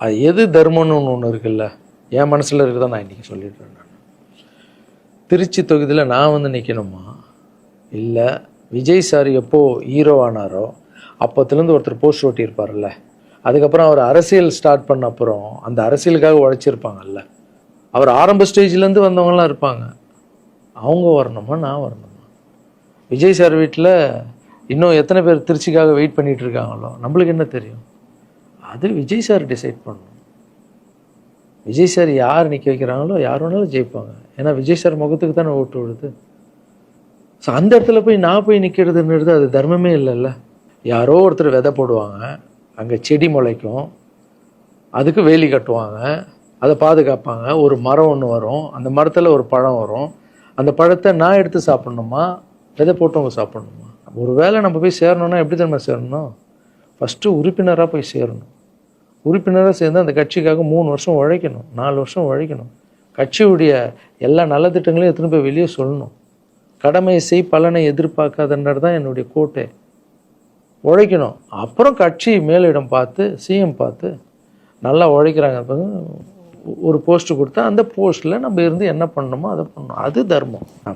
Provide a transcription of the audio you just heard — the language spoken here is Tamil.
அது எது தர்மம்னு ஒன்று இருக்குல்ல, என் மனசில் இருக்குதான் நான் இன்றைக்கி சொல்லிடுறேன். நான் திருச்சி தொகுதியில் நான் வந்து நிற்கணுமா, இல்லை விஜய் சார் எப்போது ஹீரோ ஆனாரோ அப்போத்துலேருந்து ஒருத்தர் போஸ்ட் ஓட்டியிருப்பார்ல, அதுக்கப்புறம் அவர் அரசியல் ஸ்டார்ட் பண்ண அப்புறம் அந்த அரசியலுக்காக உழைச்சிருப்பாங்கல்ல, அவர் ஆரம்ப ஸ்டேஜ்லேருந்து வந்தவங்களாம் இருப்பாங்க, அவங்க வரணுமா நான் வரணுமா? விஜய் சார் வீட்டில் இன்னும் எத்தனை பேர் திருச்சிக்காக வெயிட் பண்ணிகிட்டு இருக்காங்களோ நம்மளுக்கு என்ன தெரியும்? அது விஜய் சார் டிசைட் பண்ணணும். விஜய் சார் யார் நிற்க வைக்கிறாங்களோ யார் வேணாலும் ஜெயிப்பாங்க. ஏன்னா விஜய் சார் முகத்துக்கு தானே ஓட்டு விடுது. ஸோ அந்த இடத்துல போய் நான் போய் நிற்கிறதுன்றது அது தர்மமே இல்லைல்ல. யாரோ ஒருத்தர் விதை போடுவாங்க, அங்கே செடி முளைக்கும், அதுக்கு வேலி கட்டுவாங்க, அதை பாதுகாப்பாங்க, ஒரு மரம் ஒன்று வரும், அந்த மரத்தில் ஒரு பழம் வரும், அந்த பழத்தை நான் எடுத்து சாப்பிட்ணுமா விதை போட்டவங்க சாப்பிட்ணுமா? ஒரு வேளை நம்ம போய் சேரணும்னா எப்படி நம்ம சேரணும்? ஃபஸ்ட்டு உறுப்பினராக போய் சேரணும். உறுப்பினராக சேர்ந்து அந்த கட்சிக்காக 3 வருஷம் உழைக்கணும், 4 வருஷம் உழைக்கணும். கட்சியுடைய எல்லா நலத்திட்டங்களையும் எடுத்துன்னு போய் வெளியே சொல்லணும். கடமை செய் பலனை எதிர்பார்க்காதன்றது தான் என்னுடைய கோட்டை. உழைக்கணும். அப்புறம் கட்சி மேலிடம் பார்த்து சிஎம் பார்த்து நல்லா உழைக்கிறாங்க ஒரு போஸ்ட்டு கொடுத்தா அந்த போஸ்ட்டில் நம்ம இருந்து என்ன பண்ணணுமோ அதை பண்ணணும். அது தர்மம்.